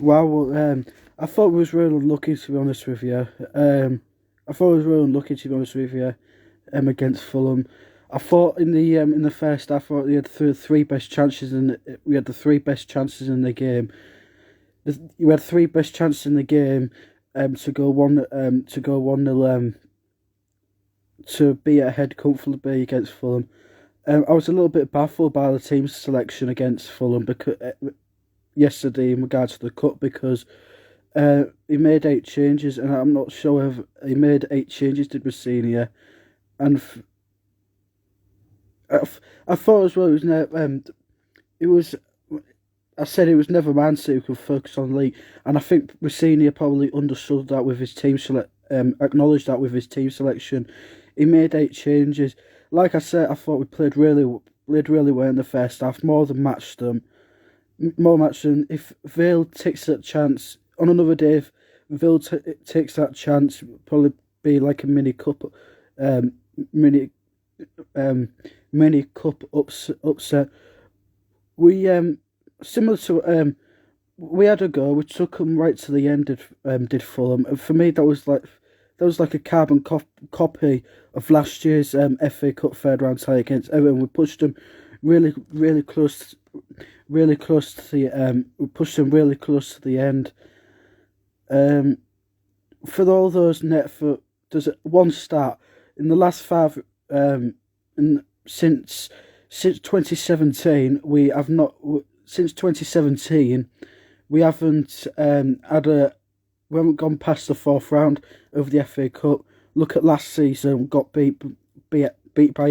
Wow, I thought we was really unlucky, to be honest with you. I thought we was really unlucky, to be honest with you, against Fulham. I thought in the first half, I thought we had the three best chances, and we had the three best chances in the game. We had three best chances in the game, to go 1-0, to be ahead comfortably against Fulham. I was a little bit baffled by the team's selection against Fulham because yesterday in regards to the cup, because he made 8 changes, and I'm not sure if he made 8 changes, did Messina, and I thought as well it was I said it was never Man City who could focus on the league, and I think Messina probably understood that with his acknowledged that with his team selection. He made 8 changes. Like I said, I thought we played really well in the first half, more than matched them. More match than if Vale takes that chance on another day. If Vale takes that chance, it'll probably be like a mini cup, mini mini cup upset. We similar to we had a go. We took them right to the end. Did Fulham? And for me, that was like a carbon copy of last year's FA Cup third round tie against Everton. We pushed them really close to the we pushed them really close to the end. For all those there's one stat in the last five since 2017 we have not since 2017 we haven't we haven't gone past the fourth round of the FA Cup. Look at last season, got beat by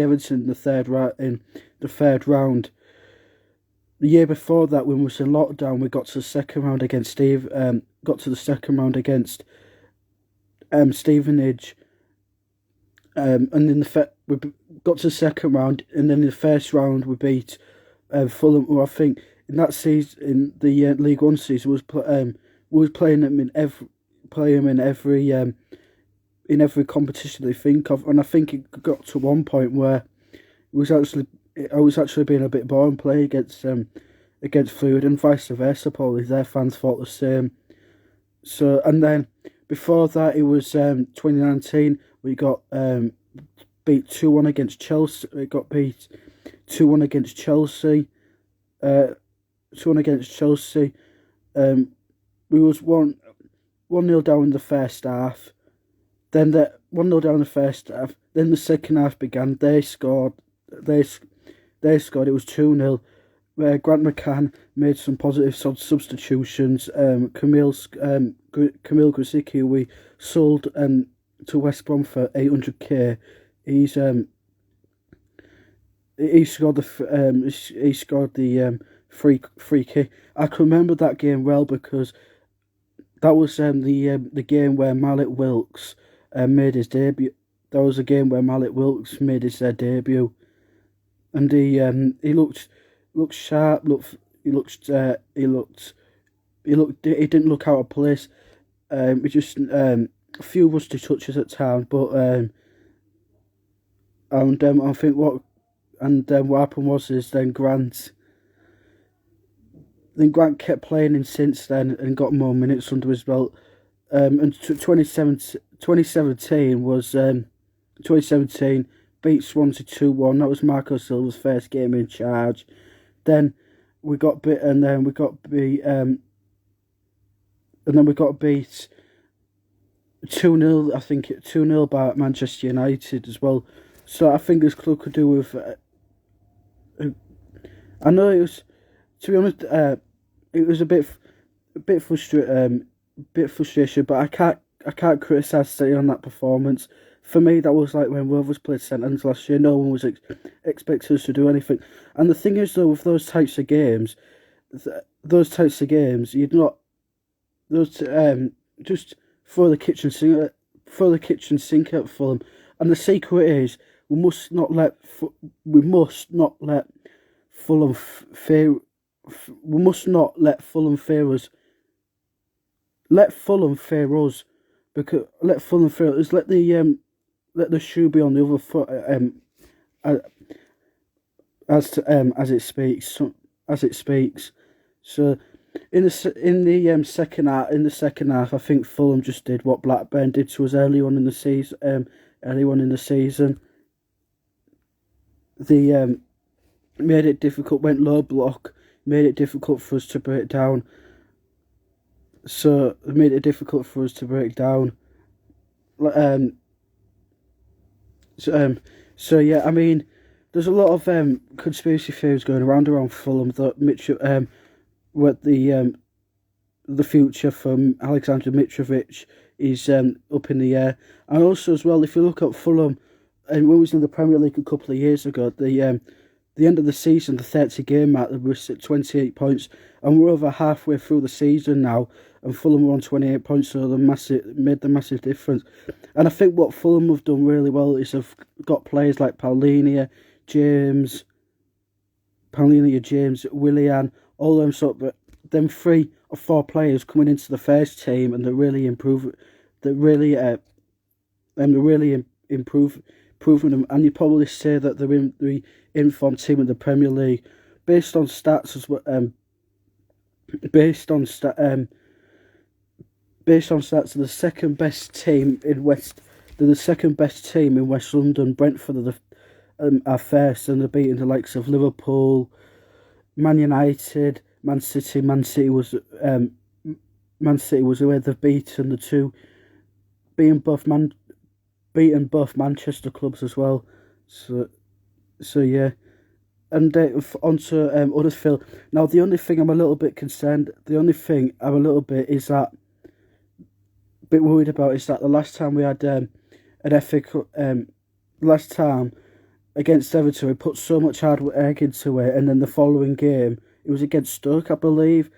Everton in the third round. The year before that, when we was in lockdown, we got to the second round against Stevenage, and then we got to the second round, and then in the first round we beat Fulham, who I think in that season, in the League One season, was playing them in every competition they think of, and I think it got to one point where I was actually being a bit boring playing against Fluid, and vice versa. Probably their fans thought the same. So, and then before that, it was 2019. We got beat 2-1 against Chelsea. We got beat 2-1 against Chelsea. 2-1 against Chelsea. We was 1-0 down in the first half. Then 1-0 down in the first half. Then the second half began. They scored. It was 2-0. Grant McCann made some positive substitutions. Camille Grzycki, we sold to West Brom for 800k. He scored the free kick. I can remember that game well because that was the game where Malik Wilks made his debut. That was a game where Malik Wilks made his debut, and he looked sharp. He didn't look out of place. He just a few rusty touches at times, but I think what happened was then Grant kept playing in since then and got more minutes under his belt. And 2017 beat Swansea 2-1. That was Marco Silva's first game in charge. Then we got beat 2-0. I think 2-0 by Manchester United as well. So I think this club could do with. I know it was, to be honest, it was a bit frustration, but I can't criticise City on that performance. For me, that was like when Rovers played St Anne's last year. No one was expecting us to do anything. And the thing is, though, with those types of games, you'd not just throw the kitchen sink at Fulham. And the secret is we must not let Fulham fear. We must not let Fulham fear us. Let Fulham fear us, because let Fulham fear us. Let the shoe be on the other foot. As it speaks. So In the second half, I think Fulham just did what Blackburn did to us early on in the season. Early on in the season, they made it difficult. Went low block, made it difficult for us to break down. So it made it difficult for us to break down. Um, so, yeah, I mean, there's a lot of conspiracy theories going around Fulham that Mitchell what the future from Alexander Mitrovic is up in the air. And also as well, if you look at Fulham, and when we was in the Premier League a couple of years ago, the end of the season, the 30-game mark, they were at 28 points, and we're over halfway through the season now, and Fulham were on 28 points, so they made the massive difference. And I think what Fulham have done really well is have got players like Paulinho, James, Willian, all them them 3 or 4 players coming into the first team, and they're really improving improving them. And you probably say that they're in the informed team in the Premier League, based on stats as well. Based on stats, they're the second best team in West. They're the second best team in West London. Brentford are first, and they're beating the likes of Liverpool, Man United, Man City. Man City was where they've beaten the two, beaten both Manchester clubs as well. So yeah, and onto Huddersfield. Now the only thing I'm a little bit is that bit worried about is that the last time we had an FA Cup, last time against Everton, we put so much hard work into it, and then the following game, it was against Stoke, I believe.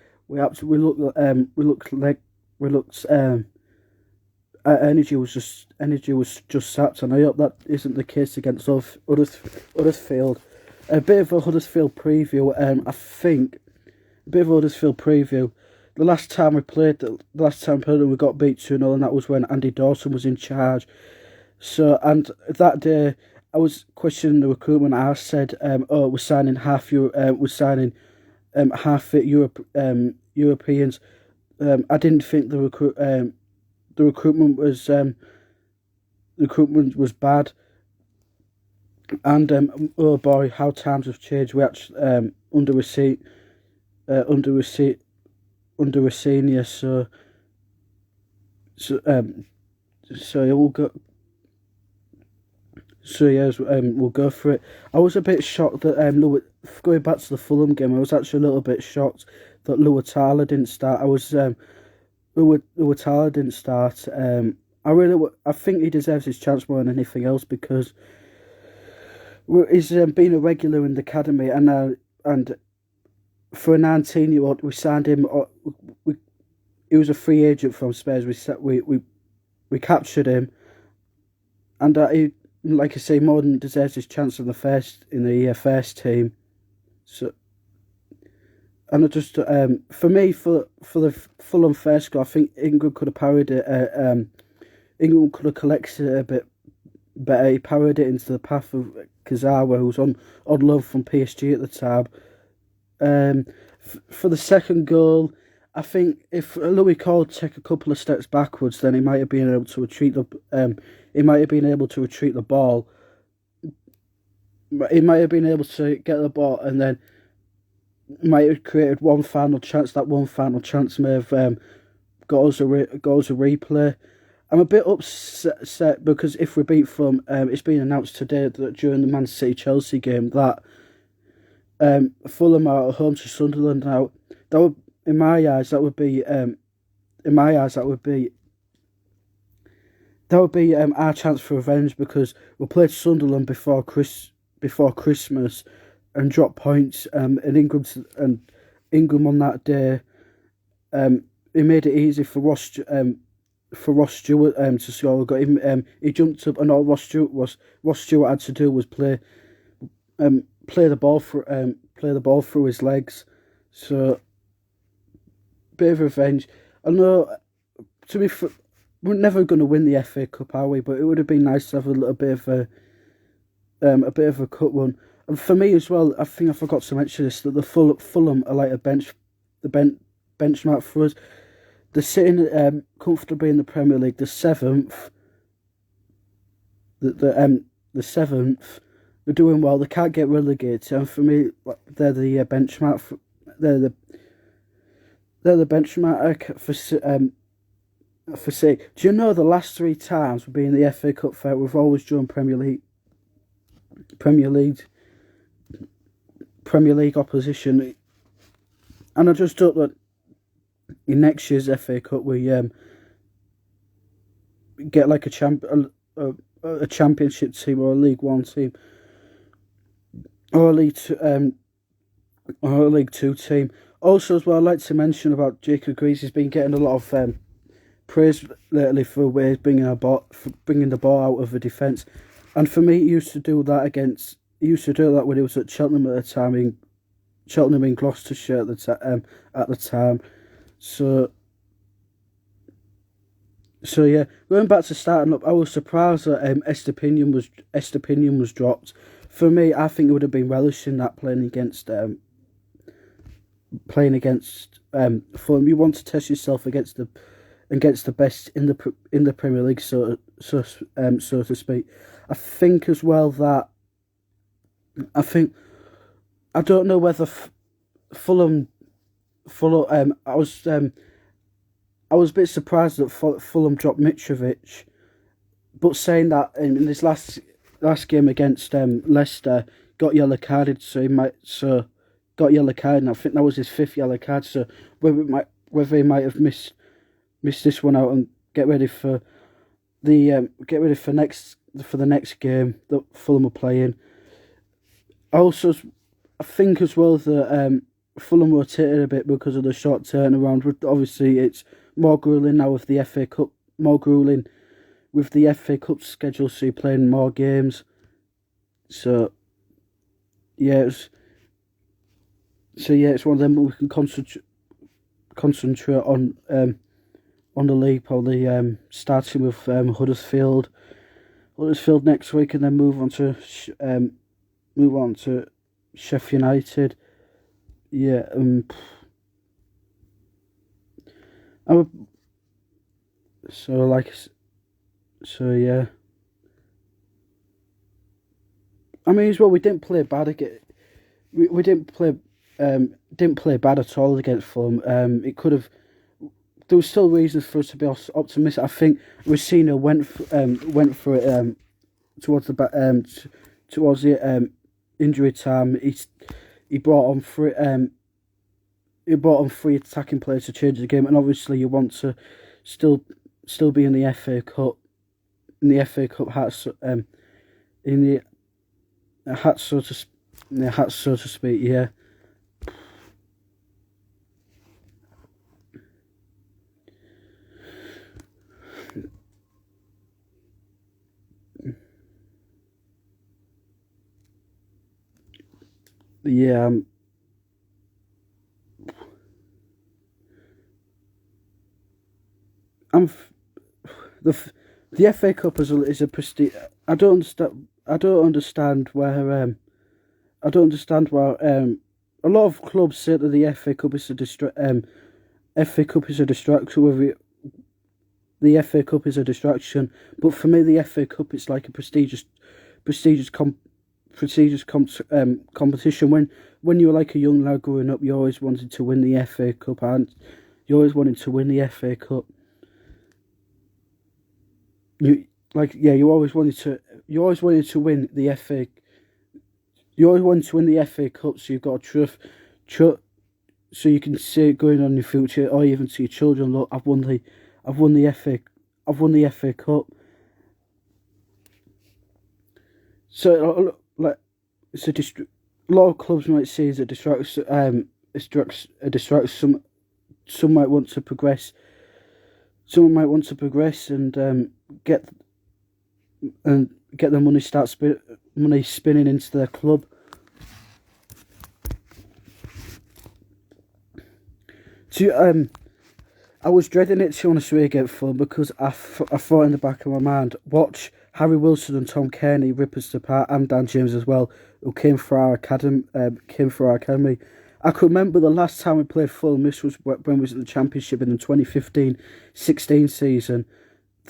Our energy was just sapped, and I hope that isn't the case against Huddersfield. A bit of a Huddersfield preview. The last time we played them, we got beat 2-0, and that was when Andy Dawson was in charge. So, and that day, I was questioning the recruitment. I said, we're signing half fit Europeans. I didn't think the recruitment was bad. And oh boy, how times have changed. We actually under a senior, so yeah, we'll go. So yes, we'll go for it. I was a bit shocked that going back to the Fulham game, I was actually a little bit shocked that Luatala didn't start. Luatala didn't start. I think he deserves his chance more than anything else, because he's been a regular in the academy, and for a 19-year-old, we signed him. He was a free agent from Spurs. We captured him, and he, like I say, more than deserves his chance in the first team. So, and I just for the Fulham first goal, I think England could have parried it. England could have collected it a bit better. He parried it into the path of Kazawa, who was on loan from PSG at the time. For the second goal, I think if Louis Cole took a couple of steps backwards, then he might have been able to retreat the ball. He might have been able to get the ball, and then might have created one final chance. That one final chance may have got us a replay. I'm a bit upset because if we beat Fulham, it's been announced today that during the Man City Chelsea game that Fulham are at home to Sunderland. Now, that would, in my eyes, that would be our chance for revenge, because we played Sunderland before Christmas and dropped points. And England on that day, he made it easy for Ross Stewart to score. Got him. He jumped up, and all Ross Stewart had to do was play the ball through his legs. So, bit of revenge. I know, we're never going to win the FA Cup, are we? But it would have been nice to have a little bit of a cup run. And for me as well, I think I forgot to mention this, that the Fulham are like the bench benchmark for us. They're sitting comfortably in the Premier League. The seventh. The seventh. They're doing well. They can't get relegated, and for me, they're the benchmark. They're the benchmark for City. Do you know the last 3 times we've been in the FA Cup fight, we've always drawn Premier League opposition, and I just thought that in next year's FA Cup we get like a championship team or a League One team or a League Two team. Also, as well, I'd like to mention about Jacob Greaves. He's been getting a lot of praise lately for ways bringing the ball out of the defence, and for me, he used to do that when he was at Cheltenham at the time, in Gloucestershire at the time. So yeah, going back to starting up, I was surprised that Estepinian was dropped. For me, I think it would have been relishing that playing against Fulham. You want to test yourself against the best in the Premier League, so to speak. I think as well that I don't know whether Fulham. I was a bit surprised that Fulham dropped Mitrovic, but saying that in this last game against Leicester, got yellow carded, got yellow carded, and I think that was his 5th yellow card. So whether he might have missed this one out and get ready for the next game that Fulham are playing. Also, I think as well that Fulham rotated a bit because of the short turnaround. Obviously, it's more grueling now with the FA Cup. More grueling with the FA Cup schedule, so you're playing more games. So yeah, it's one of them we can concentrate on the league, probably starting with Huddersfield next week, and then move on to Sheffield United. Yeah, yeah. I mean, as well, we didn't play bad again. We didn't play bad at all against Fulham. It could have. There was still reasons for us to be optimistic. I think Rossino went for it towards the injury time. He brought on 3 attacking players to change the game, and obviously you want to still be in the FA Cup, hats, so to speak. Yeah. Yeah. The FA Cup is a prestige. I don't understand where a lot of clubs say that the FA Cup is a distraction. The FA Cup is a distraction, but for me, the FA Cup is like a prestigious competition. When you were like a young lad growing up, you always wanted to win the FA Cup, and you always wanted to win the FA Cup. You always wanted to win the FA. You always wanted to win the FA Cup, so you've got a truth, so you can see it going on in the future, or even to your children. Look, I've won the FA Cup. So like it's a lot of clubs might see as a distraction. Some might want to progress. Someone might want to progress and get the money spinning into their club. I was dreading it, to be honest with you, against Fulham, because I thought in the back of my mind, watch Harry Wilson and Tom Kearney rip us apart, and Dan James as well, who came for our academy. I could remember the last time we played Fulham. This was when we was in the Championship in the 2015-16 season.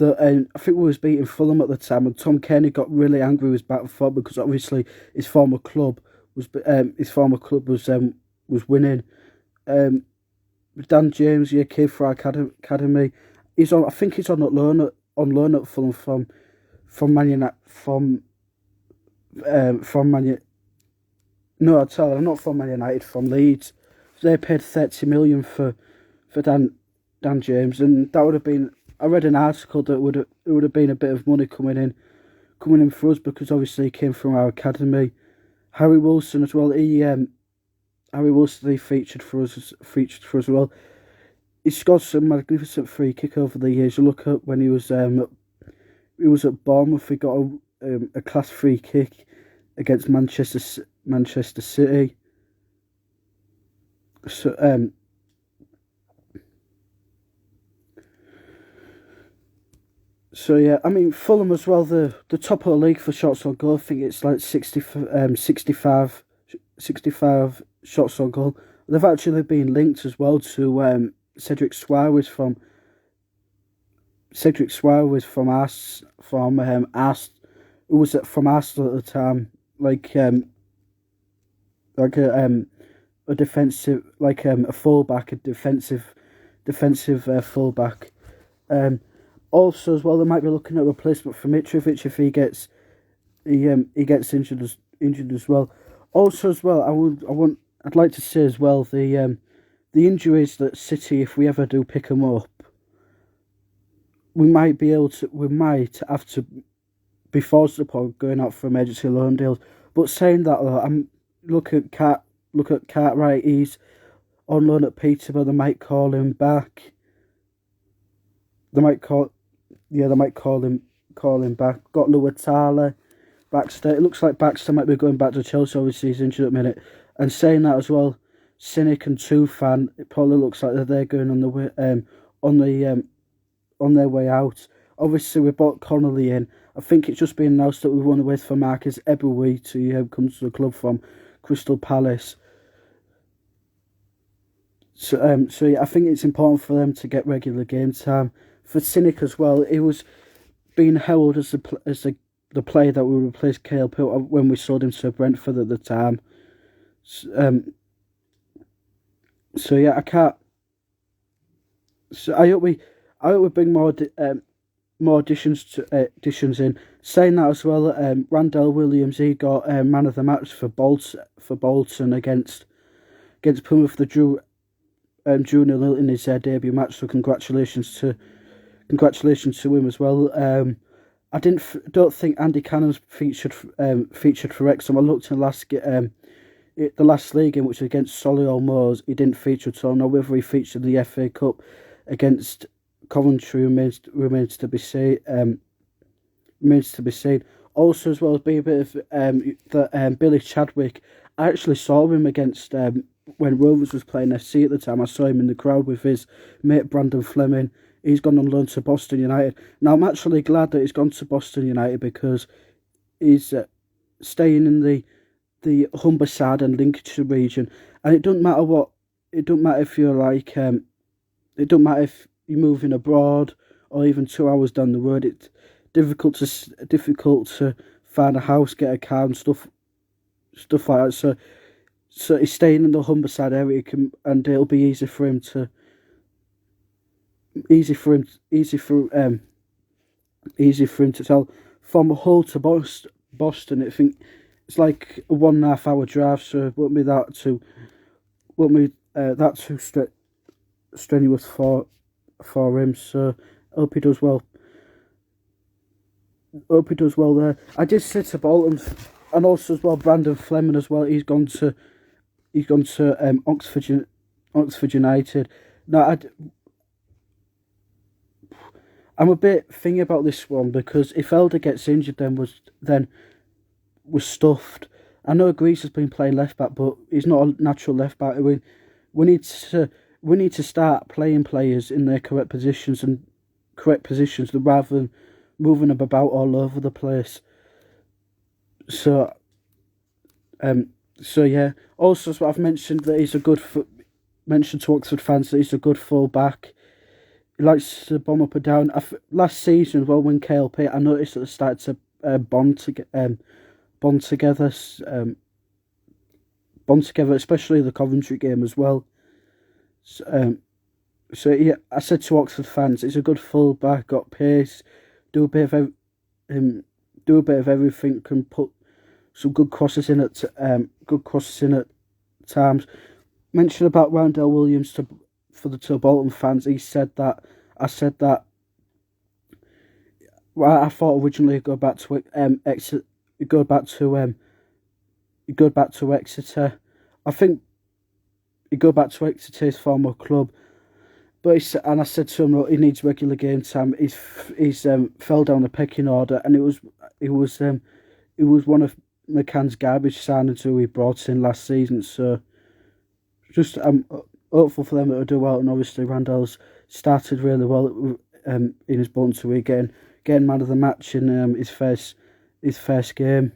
I think we was beating Fulham at the time, and Tom Kenny got really angry with Battleford because obviously his former club was winning. Dan James, yeah, kid for our academy. He's on. I think he's on loan at Fulham from Man United from Man United. No, I tell you, not from Man United, from Leeds. They paid 30 million for Dan James, and that would have been. I read an article that it would have been a bit of money coming in for us because obviously he came from our academy. Harry Wilson as well. He featured for us as well. He scored some magnificent free kick over the years. You look at when he was at Bournemouth. He got a class free kick against Manchester City. So yeah, I mean Fulham as well. The top of the league for shots on goal. I think it's like 65 shots on goal. They've actually been linked as well to Cedric Suarez from who was from Arsenal at the time, a defensive, a fullback, a defensive fullback. Also as well, they might be looking at a replacement for Mitrovic if he gets injured as well. Also as well, I'd like to say as well the injuries that City, if we ever do pick them up, we might have to be forced upon going out for emergency loan deals. But saying that though, look at Cartwright. He's on loan at Peterborough. They might call him back. They might call him back. Got Luatala, Baxter. It looks like Baxter might be going back to Chelsea. Obviously, he's injured at the minute. And saying that as well, Cynic and Tufan, it probably looks like they're going on their way out. Obviously, we brought Connolly in. I think it's just been announced that we want to wait for Marcus Eberwe to come to the club from Crystal Palace. So yeah, I think it's important for them to get regular game time. For Cynic as well, it was being held as the player that would replace Kale Pilter when we sold him to Brentford at the time. So yeah, I can't. So I hope we bring more additions in. Saying that as well, Randell Williams, he got man of the match for Bolton against Plymouth. They drew 0-0 in his debut match. So congratulations to him as well. I don't think Andy Cannon's featured for Wrexham. I looked in the last league game, which was against Solihull Moors. He didn't feature at all. Now whether he featured in the FA Cup against Coventry remains to be seen. Also, as well as being a bit of Billy Chadwick. I actually saw him against when Rovers was playing FC at the time. I saw him in the crowd with his mate Brandon Fleming. He's gone on loan to Boston United. Now I'm actually glad that he's gone to Boston United because he's staying in the Humberside and Lincolnshire region, and it doesn't matter if you're it don't matter if you're moving abroad or even 2 hours down the road. It's difficult to find a house, get a car, and stuff like that. So he's staying in the Humberside area, and it'll be easy for him to tell from Hull to Boston. I think it's like a 1.5 hour drive, so it won't be that too strenuous for him. So I hope he does well. There. I did say to Bolton, and also as well Brandon Fleming as well. He's gone to Oxford United. Now I'm a bit thingy about this one because if Elder gets injured, then we're stuffed. I know Grease has been playing left back, but he's not a natural left back. We need to start playing players in their correct positions rather than moving them about all over the place. So So yeah. Also, as I've mentioned that he's a good mentioned to Oxford fans that he's a good full back. He likes to bomb up and down. Last season, well, when KLP, I noticed that they started to bond together, especially the Coventry game as well. So yeah, I said to Oxford fans, he's a good full back, got pace, do a bit of do a bit of everything, can put some good crosses in at times. Mention about Randell Williams to Bolton fans. He said that I said that. Well, I thought originally he'd go back to Exeter. He'd go back to Exeter. I think he'd go back to Exeter, his former club. But I said to him, look, he needs regular game time. He's fell down the pecking order, and it was one of McCann's garbage signings who he brought in last season. So just I'm hopeful for them that will do well, and obviously Randall's started really well in his Bolton to getting man of the match in his first game.